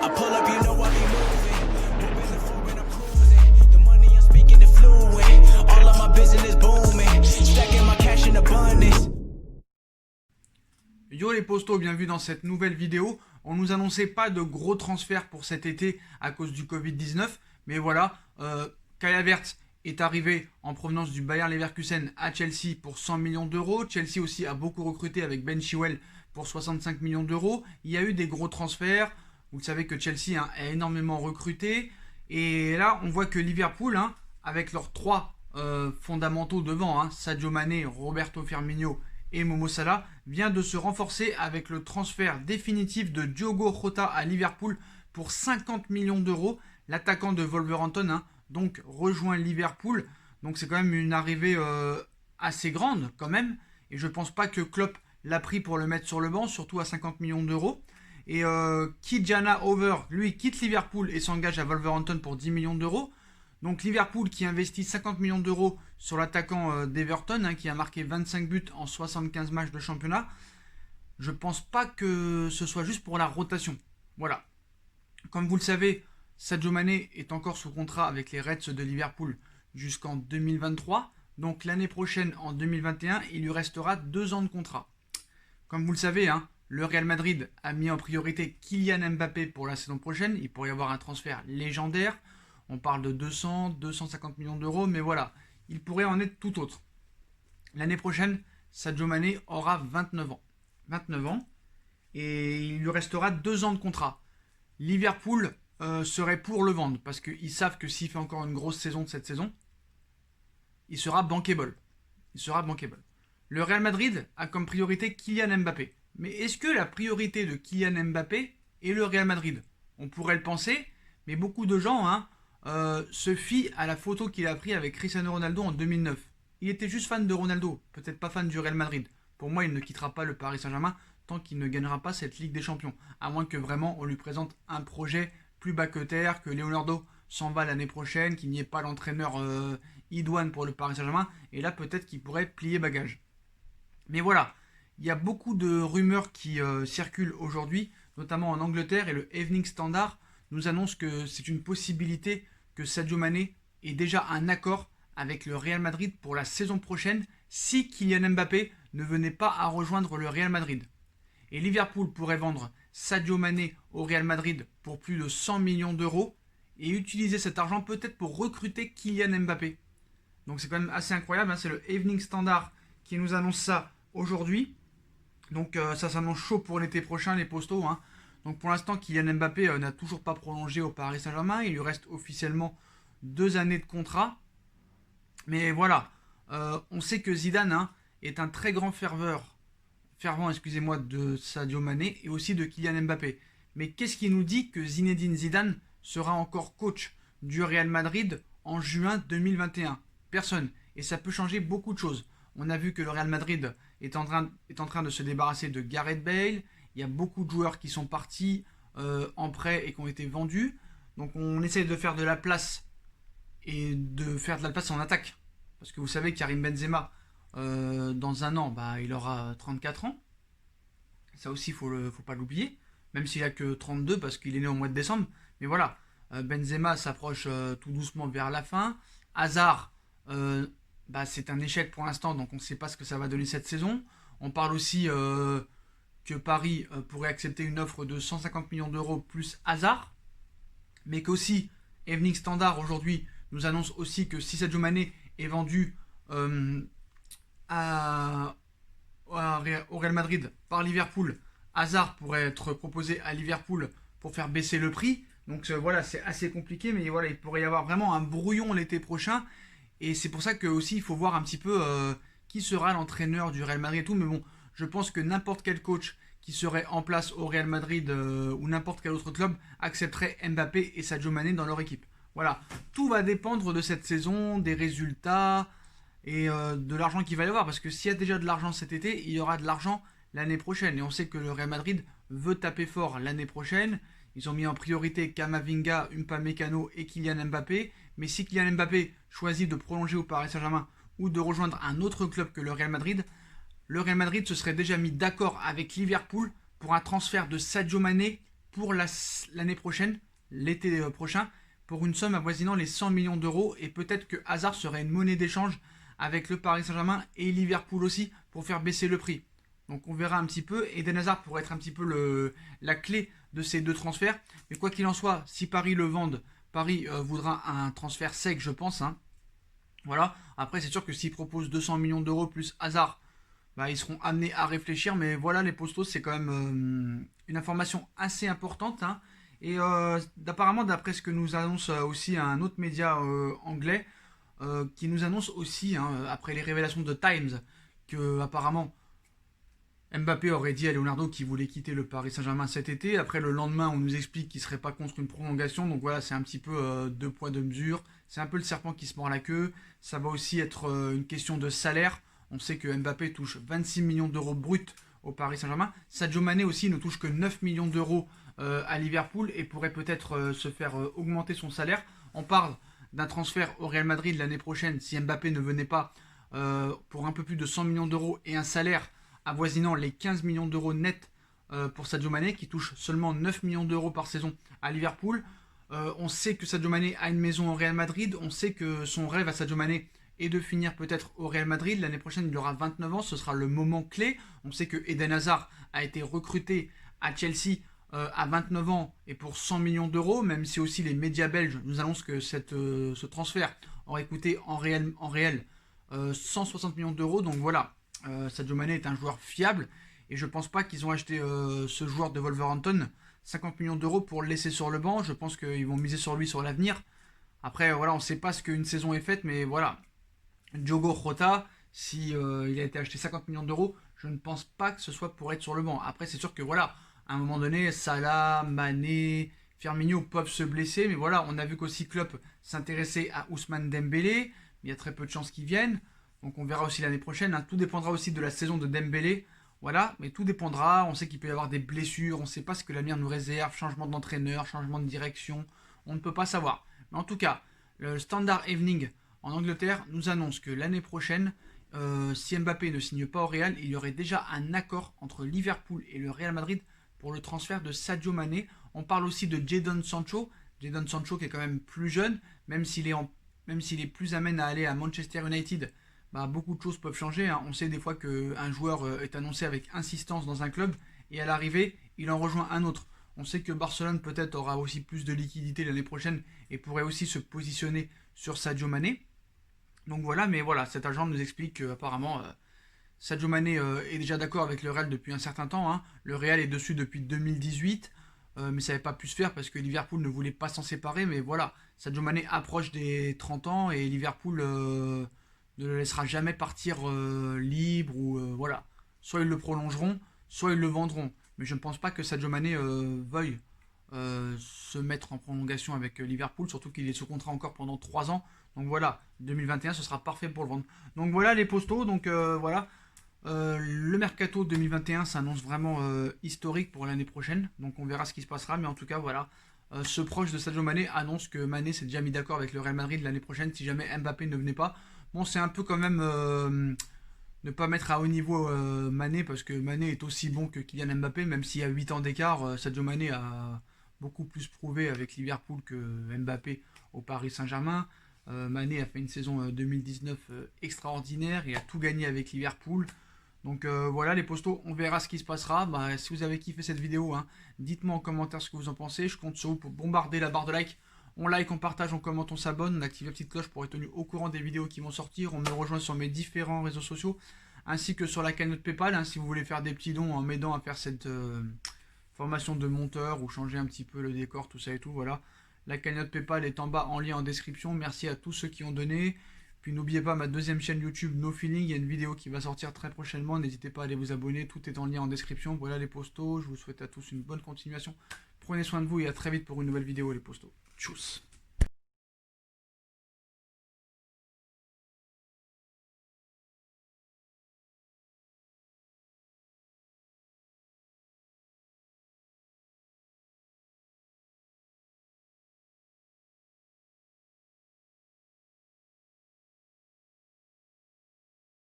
I pull up, you know I be moving. Moving the floor and I'm cruising. The money I'm speaking is fluent. All of my business booming. Stacking my cash in abundance. Yo les postos, bienvenue dans cette nouvelle vidéo. On nous annonçait pas de gros transferts pour cet été à cause du Covid-19. Mais voilà, Kai Havertz est arrivé en provenance du Bayer Leverkusen à Chelsea pour 100 millions d'euros. Chelsea aussi a beaucoup recruté avec Ben Chilwell pour 65 millions d'euros. Il y a eu des gros transferts. Vous savez que Chelsea a énormément recruté. Et là, on voit que Liverpool, avec leurs trois fondamentaux devant, Sadio Mané, Roberto Firmino et Momo Salah, vient de se renforcer avec le transfert définitif de Diogo Jota à Liverpool pour 50 millions d'euros. L'attaquant de Wolverhampton, donc rejoint Liverpool. Donc c'est quand même une arrivée assez grande quand même. Et je pense pas que Klopp l'a pris pour le mettre sur le banc, surtout à 50 millions d'euros. Et Ki-Jana Hoever, lui, quitte Liverpool et s'engage à Wolverhampton pour 10 millions d'euros. Donc Liverpool qui investit 50 millions d'euros sur l'attaquant d'Everton, qui a marqué 25 buts en 75 matchs de championnat. Je pense pas que ce soit juste pour la rotation. Voilà. Comme vous le savez, Sadio Mané est encore sous contrat avec les Reds de Liverpool jusqu'en 2023. Donc l'année prochaine, en 2021, il lui restera 2 ans de contrat. Comme vous le savez, le Real Madrid a mis en priorité Kylian Mbappé pour la saison prochaine. Il pourrait y avoir un transfert légendaire. On parle de 200, 250 millions d'euros, mais voilà, il pourrait en être tout autre. L'année prochaine, Sadio Mané aura 29 ans. 29 ans, et il lui restera 2 ans de contrat. Liverpool serait pour le vendre, parce qu'ils savent que s'il fait encore une grosse saison de cette saison, il sera bankable. Il sera bankable. Le Real Madrid a comme priorité Kylian Mbappé. Mais est-ce que la priorité de Kylian Mbappé est le Real Madrid? On pourrait le penser, mais beaucoup de gens se fient à la photo qu'il a prise avec Cristiano Ronaldo en 2009. Il était juste fan de Ronaldo, peut-être pas fan du Real Madrid. Pour moi, il ne quittera pas le Paris Saint-Germain tant qu'il ne gagnera pas cette Ligue des Champions. À moins que vraiment on lui présente un projet plus bas que terre, que Leonardo s'en va l'année prochaine, qu'il n'y ait pas l'entraîneur idoine pour le Paris Saint-Germain. Et là, peut-être qu'il pourrait plier bagage. Mais voilà, il y a beaucoup de rumeurs qui circulent aujourd'hui, notamment en Angleterre, et le Evening Standard nous annonce que c'est une possibilité que Sadio Mané ait déjà un accord avec le Real Madrid pour la saison prochaine si Kylian Mbappé ne venait pas à rejoindre le Real Madrid. Et Liverpool pourrait vendre Sadio Mané au Real Madrid pour plus de 100 millions d'euros et utiliser cet argent peut-être pour recruter Kylian Mbappé. Donc c'est quand même assez incroyable, c'est le Evening Standard qui nous annonce ça aujourd'hui. Donc ça s'annonce chaud pour l'été prochain, les postos. Donc pour l'instant, Kylian Mbappé n'a toujours pas prolongé au Paris Saint-Germain. Il lui reste officiellement 2 années de contrat. Mais voilà, on sait que Zidane est un très grand fervent de Sadio Mané et aussi de Kylian Mbappé. Mais qu'est-ce qui nous dit que Zinedine Zidane sera encore coach du Real Madrid en juin 2021? Personne. Et ça peut changer beaucoup de choses. On a vu que le Real Madrid est en train de se débarrasser de Gareth Bale. Il y a beaucoup de joueurs qui sont partis en prêt et qui ont été vendus. Donc on essaye de faire de la place et de faire de la place en attaque. Parce que vous savez, Karim Benzema, dans un an, il aura 34 ans. Ça aussi, faut pas l'oublier. Même s'il a que 32 parce qu'il est né au mois de décembre. Mais voilà, Benzema s'approche tout doucement vers la fin. Hazard, c'est un échec pour l'instant, donc on ne sait pas ce que ça va donner cette saison. On parle aussi que Paris pourrait accepter une offre de 150 millions d'euros plus Hazard, mais qu'aussi Evening Standard aujourd'hui nous annonce aussi que si Sadio Mané est vendu au Real Madrid par Liverpool, Hazard pourrait être proposé à Liverpool pour faire baisser le prix. Donc voilà, c'est assez compliqué, mais voilà, il pourrait y avoir vraiment un brouillon l'été prochain. Et c'est pour ça que aussi il faut voir un petit peu qui sera l'entraîneur du Real Madrid et tout. Mais bon, je pense que n'importe quel coach qui serait en place au Real Madrid ou n'importe quel autre club accepterait Mbappé et Sadio Mané dans leur équipe. Voilà, tout va dépendre de cette saison, des résultats et de l'argent qu'il va y avoir. Parce que s'il y a déjà de l'argent cet été, il y aura de l'argent l'année prochaine. Et on sait que le Real Madrid veut taper fort l'année prochaine. Ils ont mis en priorité Camavinga, Upamecano et Kylian Mbappé. Mais si Kylian Mbappé choisit de prolonger au Paris Saint-Germain ou de rejoindre un autre club que le Real Madrid se serait déjà mis d'accord avec Liverpool pour un transfert de Sadio Mané pour l'année prochaine, l'été prochain, pour une somme avoisinant les 100 millions d'euros. Et peut-être que Hazard serait une monnaie d'échange avec le Paris Saint-Germain et Liverpool aussi pour faire baisser le prix. Donc on verra un petit peu. Eden Hazard pourrait être un petit peu la clé de ces deux transferts. Mais quoi qu'il en soit, si Paris le vende, Paris voudra un transfert sec, je pense. Hein. Voilà. Après, c'est sûr que s'ils proposent 200 millions d'euros plus Hazard, bah, ils seront amenés à réfléchir. Mais voilà, les postos, c'est quand même une information assez importante. Hein. Et apparemment, d'après ce que nous annonce aussi un autre média anglais, qui nous annonce aussi, hein, après les révélations de Times, que apparemment Mbappé aurait dit à Leonardo qu'il voulait quitter le Paris Saint-Germain cet été. Après, le lendemain, on nous explique qu'il ne serait pas contre une prolongation. Donc voilà, c'est un petit peu deux poids, deux mesures. C'est un peu le serpent qui se mord la queue. Ça va aussi être une question de salaire. On sait que Mbappé touche 26 millions d'euros bruts au Paris Saint-Germain. Sadio Mané aussi ne touche que 9 millions d'euros à Liverpool et pourrait peut-être se faire augmenter son salaire. On parle d'un transfert au Real Madrid l'année prochaine si Mbappé ne venait pas pour un peu plus de 100 millions d'euros et un salaire avoisinant les 15 millions d'euros nets pour Sadio Mané qui touche seulement 9 millions d'euros par saison à Liverpool. On sait que Sadio Mané a une maison au Real Madrid. On sait que son rêve à Sadio Mané est de finir peut-être au Real Madrid. L'année prochaine, il aura 29 ans. Ce sera le moment clé. On sait que Eden Hazard a été recruté à Chelsea à 29 ans et pour 100 millions d'euros, même si aussi les médias belges nous annoncent que ce transfert aurait coûté en réel 160 millions d'euros. Donc voilà, Sadio Mané est un joueur fiable et je ne pense pas qu'ils ont acheté ce joueur de Wolverhampton 50 millions d'euros pour le laisser sur le banc. Je pense qu'ils vont miser sur lui sur l'avenir. Après, voilà, on ne sait pas ce qu'une saison est faite, mais voilà. Diogo Jota, si il a été acheté 50 millions d'euros, je ne pense pas que ce soit pour être sur le banc. Après, c'est sûr que voilà, à un moment donné, Salah, Mané, Firmino peuvent se blesser, mais voilà, on a vu qu'aussi Klopp s'intéressait à Ousmane Dembélé. Il y a très peu de chances qu'il vienne. Donc on verra aussi l'année prochaine. Hein. Tout dépendra aussi de la saison de Dembélé. Voilà, mais tout dépendra. On sait qu'il peut y avoir des blessures. On ne sait pas ce que l'avenir nous réserve. Changement d'entraîneur, changement de direction. On ne peut pas savoir. Mais en tout cas, le Standard Evening en Angleterre nous annonce que l'année prochaine, si Mbappé ne signe pas au Real, il y aurait déjà un accord entre Liverpool et le Real Madrid pour le transfert de Sadio Mané. On parle aussi de Jadon Sancho. Jadon Sancho qui est quand même plus jeune, même s'il est plus amène à aller à Manchester United, bah, beaucoup de choses peuvent changer. Hein. On sait des fois qu'un joueur est annoncé avec insistance dans un club et à l'arrivée, il en rejoint un autre. On sait que Barcelone peut-être aura aussi plus de liquidité l'année prochaine et pourrait aussi se positionner sur Sadio Mané. Donc voilà, mais voilà, cet agent nous explique qu'apparemment Sadio Mané est déjà d'accord avec le Real depuis un certain temps. Hein. Le Real est dessus depuis 2018, mais ça n'avait pas pu se faire parce que Liverpool ne voulait pas s'en séparer. Mais voilà, Sadio Mané approche des 30 ans et Liverpool ne le laissera jamais partir libre. Ou voilà, soit ils le prolongeront, soit ils le vendront. Mais je ne pense pas que Sadio Mané veuille se mettre en prolongation avec Liverpool, surtout qu'il est sous contrat encore pendant 3 ans. Donc voilà, 2021 ce sera parfait pour le vendre. Donc voilà les postos, donc voilà. Le mercato 2021 s'annonce vraiment historique pour l'année prochaine, donc on verra ce qui se passera, mais en tout cas voilà, ce proche de Sadio Mané annonce que Mané s'est déjà mis d'accord avec le Real Madrid l'année prochaine si jamais Mbappé ne venait pas. Bon, c'est un peu quand même ne pas mettre à haut niveau Mané, parce que Mané est aussi bon que Kylian Mbappé, même s'il y a 8 ans d'écart. Sadio Mané a beaucoup plus prouvé avec Liverpool que Mbappé au Paris Saint-Germain. Mané a fait une saison 2019 extraordinaire et a tout gagné avec Liverpool. Donc voilà les postos, on verra ce qui se passera. Bah, si vous avez kiffé cette vidéo, hein, dites-moi en commentaire ce que vous en pensez. Je compte sur vous pour bombarder la barre de like. On like, on partage, on commente, on s'abonne, on active la petite cloche pour être tenu au courant des vidéos qui vont sortir. On me rejoint sur mes différents réseaux sociaux ainsi que sur la cagnotte PayPal, hein, si vous voulez faire des petits dons en m'aidant à faire cette formation de monteur ou changer un petit peu le décor, tout ça et tout. Voilà. La cagnotte PayPal est en bas en lien en description. Merci à tous ceux qui ont donné. Puis n'oubliez pas ma deuxième chaîne YouTube No Feeling. Il y a une vidéo qui va sortir très prochainement. N'hésitez pas à aller vous abonner. Tout est en lien en description. Voilà les postos. Je vous souhaite à tous une bonne continuation. Prenez soin de vous et à très vite pour une nouvelle vidéo les postos. Tchuss.